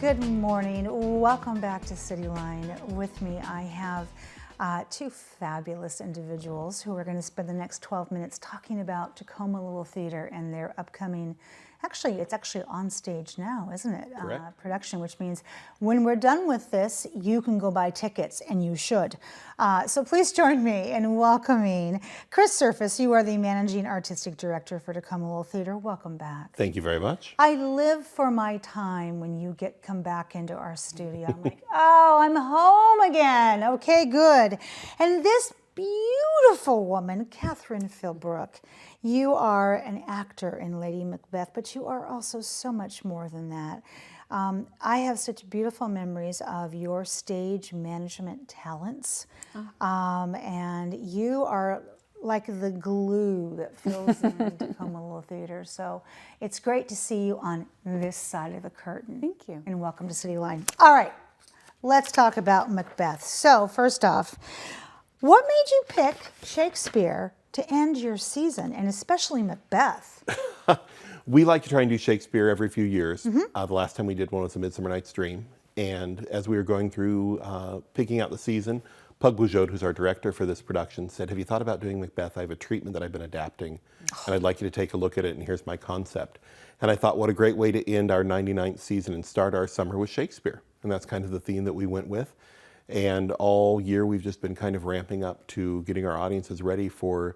Good morning. Welcome back to CityLine. With me, I have two fabulous individuals who are going to spend the next 12 minutes talking about Tacoma Little Theatre and their upcoming, it's actually on stage now, isn't it? Correct. Production, which means when we're done with this, you can go buy tickets, and you should. So please join me in welcoming Chris Serface. You are the Managing Artistic Director for Tacoma Little Theatre. Welcome back. Thank you very much. I live for my time when you come back into our studio. I'm like, oh, I'm home again. Okay, good. And this beautiful woman, Kathryn Philbrook, you are an actor in Lady Macbeth, but you are also so much more than that. I have such beautiful memories of your stage management talents, and you are like the glue that fills in Tacoma Little Theatre. So it's great to see you on this side of the curtain. Thank you. And welcome to CityLine. All right, let's talk about Macbeth. So first off, what made you pick Shakespeare to end your season, and especially Macbeth? We like to try and do Shakespeare every few years. The last time we did one was A Midsummer Night's Dream. And as we were going through picking out the season, Pug Bougeaud, who's our director for this production, said, have you thought about doing Macbeth? I have a treatment that I've been adapting, and I'd like you to take a look at it, and here's my concept. And I thought, what a great way to end our 99th season and start our summer with Shakespeare. And that's kind of the theme that we went with. And all year we've just been kind of ramping up to getting our audiences ready for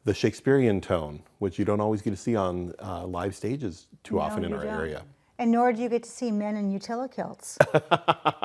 the Shakespearean tone, which you don't always get to see on live stages too often in our area. And nor do you get to see men in utility-kilts.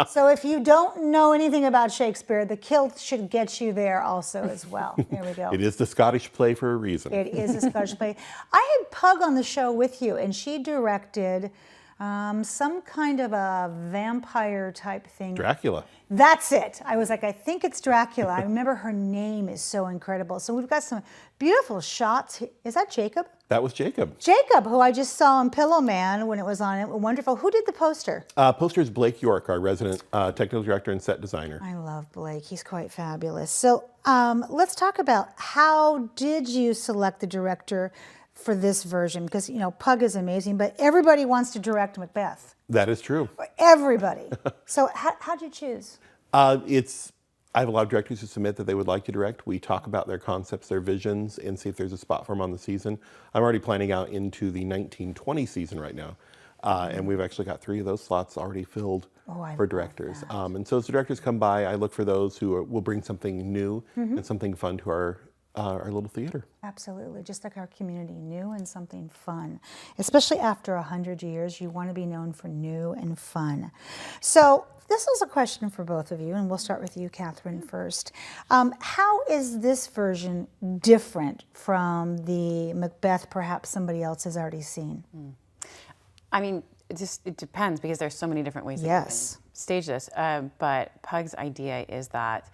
So if you don't know anything about Shakespeare, the kilt should get you there also as well. There we go. It is the Scottish play for a reason. It is a Scottish play. I had Pug on the show with you, and she directed some kind of a vampire type thing. Dracula. That's it. I was like, I think it's Dracula. I remember her name is so incredible. So we've got some beautiful shots. Is that Jacob? That was Jacob. Jacob, who I just saw in Pillow Man when it was on it. Wonderful. Who did the poster? Poster is Blake York, our resident technical director and set designer. I love Blake. He's quite fabulous. So let's talk about how did you select the director for this version? Because, you know, Pug is amazing, but everybody wants to direct Macbeth. That is true. Everybody. So how'd you choose? I have a lot of directors who submit that they would like to direct. We talk about their concepts, their visions, and see if there's a spot for them on the season. I'm already planning out into the 1920 season right now. And we've actually got 3 of those slots already filled for directors. And so as the directors come by, I look for those who will bring something new and something fun to our little theater. Absolutely, just like our community, new and something fun. Especially after 100 years, you want to be known for new and fun. So this is a question for both of you, and we'll start with you, Kathryn, first. How is this version different from the Macbeth perhaps somebody else has already seen? I mean, it depends, because there's so many different ways that you can stage this. But Pug's idea is that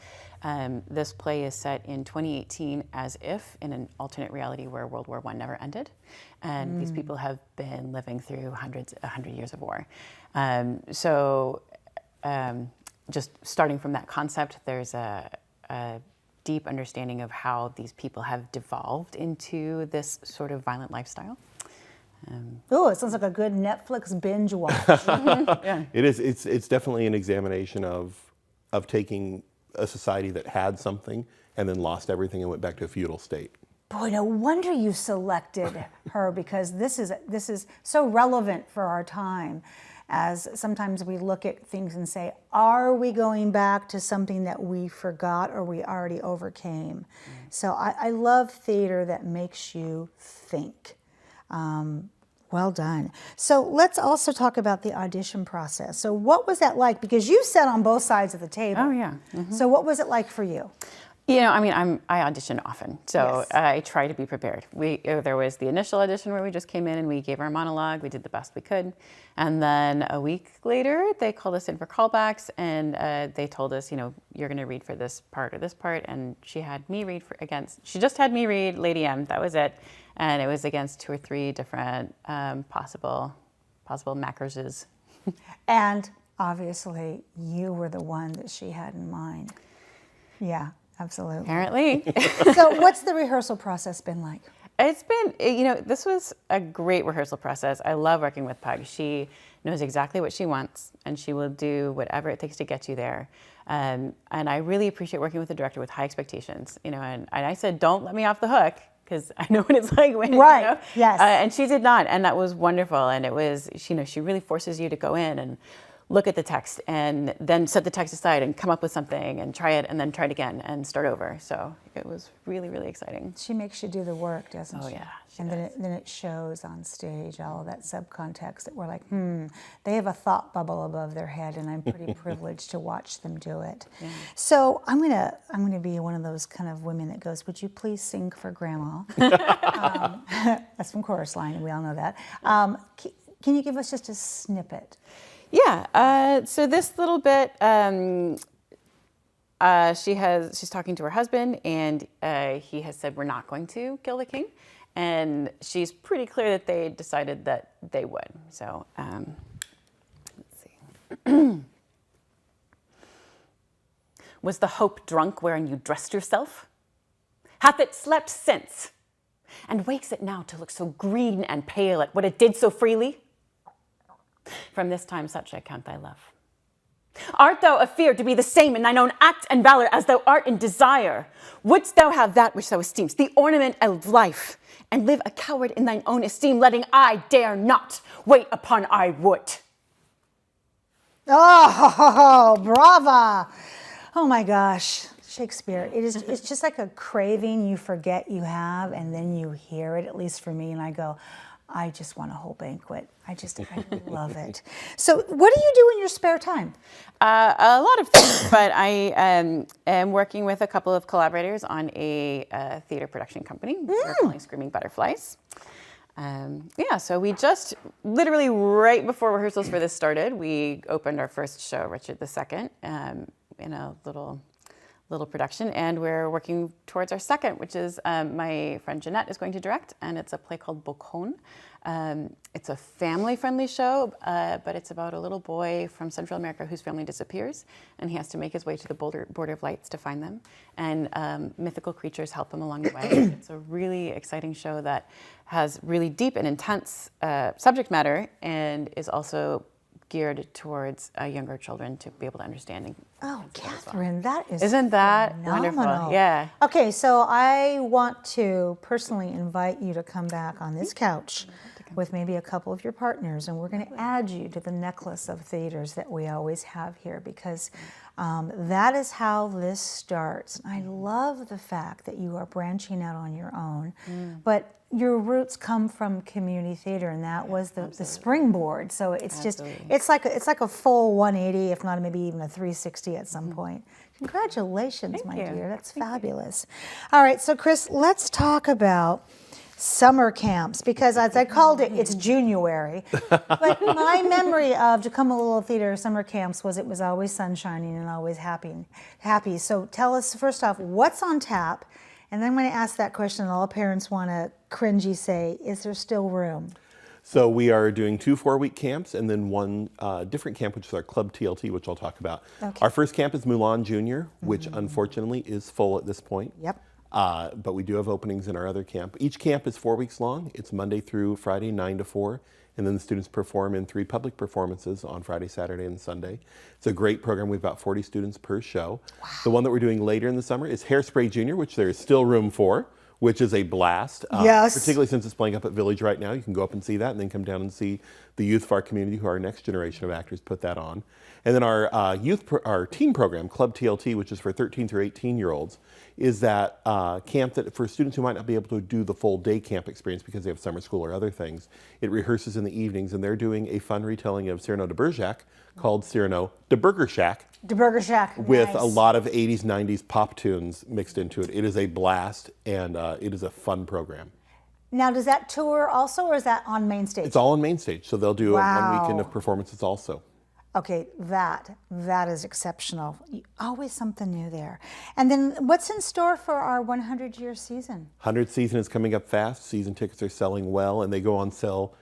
this play is set in 2018 as if in an alternate reality where World War I never ended. And these people have been living through 100 years of war. Just starting from that concept, there's a deep understanding of how these people have devolved into this sort of violent lifestyle. Oh, it sounds like a good Netflix binge watch. Yeah. It is. It's definitely an examination of taking a society that had something and then lost everything and went back to a feudal state. Boy, no wonder you selected her, because this is so relevant for our time. As sometimes we look at things and say, are we going back to something that we forgot or we already overcame? So I love theater that makes you think. Well done. So let's also talk about the audition process. So what was that like? Because you sat on both sides of the table. Oh, yeah. So what was it like for you? You know, I mean, I audition often, so I try to be prepared. There was the initial audition where we just came in and we gave our monologue. We did the best we could. And then a week later, they called us in for callbacks, and they told us, you know, you're going to read for this part or this part. And she had me read she just had me read Lady M. That was it. And it was against 2 or 3 different possible Macroses. And obviously, you were the one that she had in mind. Yeah. Absolutely. Apparently. So what's the rehearsal process been like? It's been, this was a great rehearsal process. I love working with Pug. She knows exactly what she wants, and she will do whatever it takes to get you there. And I really appreciate working with a director with high expectations, and I said, don't let me off the hook, because I know what it's like when, right. Yes. And she did not, and that was wonderful. And it was, she really forces you to go in and look at the text and then set the text aside and come up with something and try it and then try it again and start over. So it was really, really exciting. She makes you do the work, doesn't she? Oh, yeah. And then it shows on stage, all of that subcontext that we're like, they have a thought bubble above their head, and I'm pretty privileged to watch them do it. Yeah. So I'm gonna be one of those kind of women that goes, would you please sing for Grandma? That's from Chorus Line, we all know that. Can you give us just a snippet? Yeah, so this little bit, she's talking to her husband, and he has said, we're not going to kill the king. And she's pretty clear that they decided that they would. So, let's see. Was the hope drunk wherein you dressed yourself? Hath it slept since? And wakes it now to look so green and pale at what it did so freely? From this time such I count thy love. Art thou afeard to be the same in thine own act and valor as thou art in desire? Wouldst thou have that which thou esteem'st, the ornament of life, and live a coward in thine own esteem, letting I dare not wait upon I would? Oh, brava! Oh my gosh, Shakespeare. It's just like a craving you forget you have, and then you hear it, at least for me, and I go, I just want a whole banquet. I love it. So what do you do in your spare time? A lot of things, but I am working with a couple of collaborators on a theater production company. We're calling Screaming Butterflies. So we just, literally right before rehearsals for this started, we opened our first show, Richard II, in a little production, and we're working towards our second, which is my friend Jeanette is going to direct, and it's a play called Bocone. It's a family-friendly show, but it's about a little boy from Central America whose family disappears, and he has to make his way to the border of lights to find them, and mythical creatures help him along the way. It's a really exciting show that has really deep and intense subject matter, and is also geared towards younger children to be able to understand. Oh, Kathryn, that is Isn't that phenomenal. wonderful? Yeah. Okay, so I want to personally invite you to come back on this couch with maybe a couple of your partners, and we're going to add you to the necklace of theaters that we always have here, because that is how this starts. And I love the fact that you are branching out on your own, but your roots come from community theater, and that was the springboard. So it's just, it's like a full 180, if not maybe even a 360 at some point. Congratulations, my dear. That's fabulous. All right, so Chris, let's talk about summer camps, because as I called it, it's January. But my memory of Tacoma Little Theatre summer camps was it was always sunshining and always happy. So tell us, first off, what's on tap? And then I'm going to ask that question, and all parents want to cringy say, is there still room? So we are doing 2 4-week camps, and then one different camp, which is our Club TLT, which I'll talk about. Okay. Our first camp is Mulan Junior, which unfortunately is full at this point. Yep. But we do have openings in our other camp. Each camp is 4 weeks long. It's Monday through Friday, 9 to 4. And then the students perform in 3 public performances on Friday, Saturday, and Sunday. It's a great program. We've about 40 students per show. Wow. The one that we're doing later in the summer is Hairspray Junior, which there is still room for, which is a blast. Yes. Particularly since it's playing up at Village right now. You can go up and see that, and then come down and see the youth of our community, who are our next generation of actors, put that on. And then our teen program, Club TLT, which is for 13 through 18-year-olds, is that camp that for students who might not be able to do the full day camp experience because they have summer school or other things. It rehearses in the evenings, and they're doing a fun retelling of Cyrano de Bergerac called Cyrano de Burger Shack. De Burger Shack. With nice. a lot of 80s, 90s pop tunes mixed into it. It is a blast, and it is a fun program. Now, does that tour also, or is that on main stage? It's all on main stage, so they'll do one weekend of performances also. Okay, that is exceptional. Always something new there. And then what's in store for our 100-year season? 100th season is coming up fast. Season tickets are selling well, and they go on sale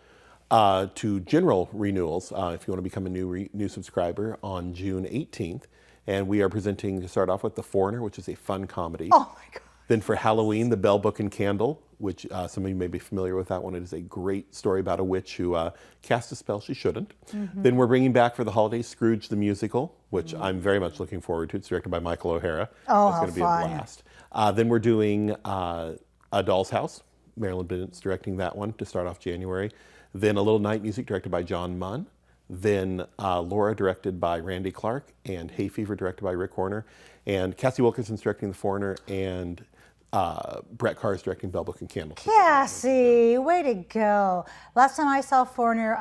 to general renewals if you want to become a new subscriber on June 18th. And we are presenting, to start off with, The Foreigner, which is a fun comedy. Oh my God. Then for Halloween, the Bell, Book, and Candle, which some of you may be familiar with that one. It is a great story about a witch who cast a spell she shouldn't. Then we're bringing back for the holidays Scrooge the Musical, which I'm very much looking forward to. It's directed by Michael O'Hara. Oh, That's how going to be fun. a blast. Then we're doing A Doll's House. Marilyn Bennett's directing that one to start off January. Then A Little Night Music directed by John Munn. Then Laura directed by Randy Clark, and Hay Fever directed by Rick Horner. And Cassie Wilkinson's directing The Foreigner, and Brett Carr is directing Bell, Book, and Candle. Cassie, way to go. Last time I saw Foreigner,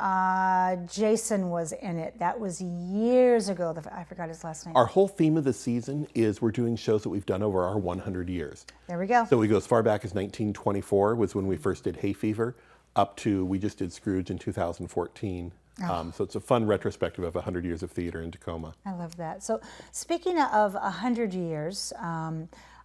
Jason was in it. That was years ago. I forgot his last name. Our whole theme of the season is we're doing shows that we've done over our 100 years. There we go. So we go as far back as 1924 was when we first did Hay Fever, up to we just did Scrooge in 2014. So it's a fun retrospective of 100 years of theater in Tacoma. I love that. So speaking of 100 years,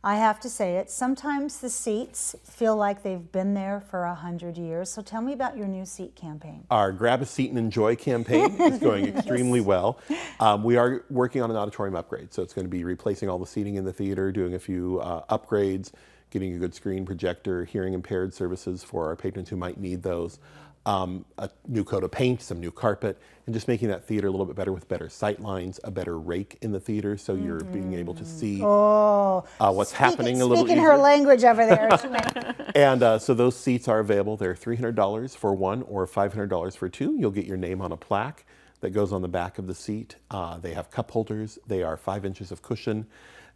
I have to say it, sometimes the seats feel like they've been there for 100 years. So tell me about your new seat campaign. Our Grab a Seat and Enjoy campaign is going extremely well. We are working on an auditorium upgrade. So it's going to be replacing all the seating in the theater, doing a few upgrades, getting a good screen projector, hearing impaired services for our patrons who might need those. A new coat of paint, some new carpet, and just making that theater a little bit better with better sight lines, a better rake in the theater, so you're being able to see what's happening a little easier. Speaking her language over there. And so those seats are available. They're $300 for one or $500 for two. You'll get your name on a plaque that goes on the back of the seat. They have cup holders. They are 5 inches of cushion.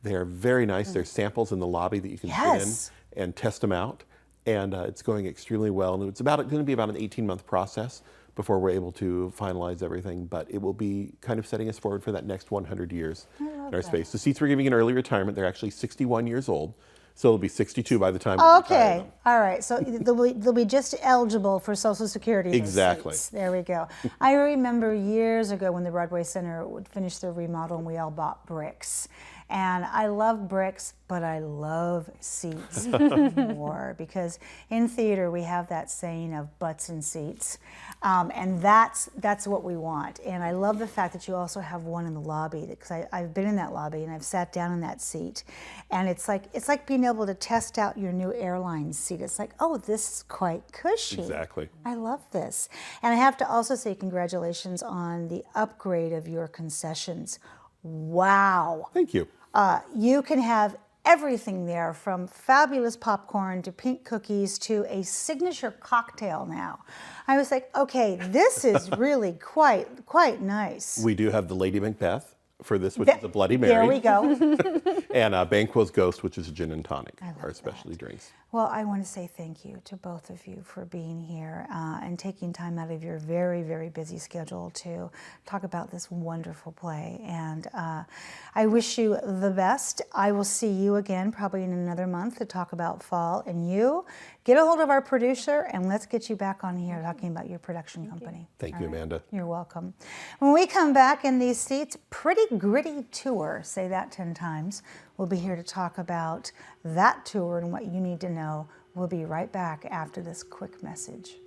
They are very nice. There's samples in the lobby that you can sit in and test them out. And it's going extremely well. And it's going to be about an 18-month process before we're able to finalize everything. But it will be kind of setting us forward for that next 100 years in our space. The seats we're giving in early retirement, they're actually 61 years old. So they'll be 62 by the time we retire them. All right. So they'll be just eligible for Social Security. Exactly. Seats. There we go. I remember years ago when the Broadway Center would finish their remodel and we all bought bricks. And I love bricks, but I love seats more, because in theater we have that saying of butts in seats, and that's what we want. And I love the fact that you also have one in the lobby, because I've been in that lobby and I've sat down in that seat, and it's like being able to test out your new airline seat. It's like, oh, this is quite cushy. Exactly. I love this. And I have to also say congratulations on the upgrade of your concessions. Wow. Thank you. You can have everything there, from fabulous popcorn to pink cookies to a signature cocktail now. I was like, okay, this is really quite nice. We do have the Lady Macbeth for this, which is a Bloody Mary. There we go. And Banquo's Ghost, which is a gin and tonic, our specialty drinks. Well, I want to say thank you to both of you for being here and taking time out of your very, very busy schedule to talk about this wonderful play. And I wish you the best. I will see you again probably in another month to talk about fall. And you, get a hold of our producer and let's get you back on here talking about your production company. Thank you, Amanda. You're welcome. When we come back in these seats, Pretty Gritty Tour, say that 10 times. We'll be here to talk about that tour and what you need to know. We'll be right back after this quick message.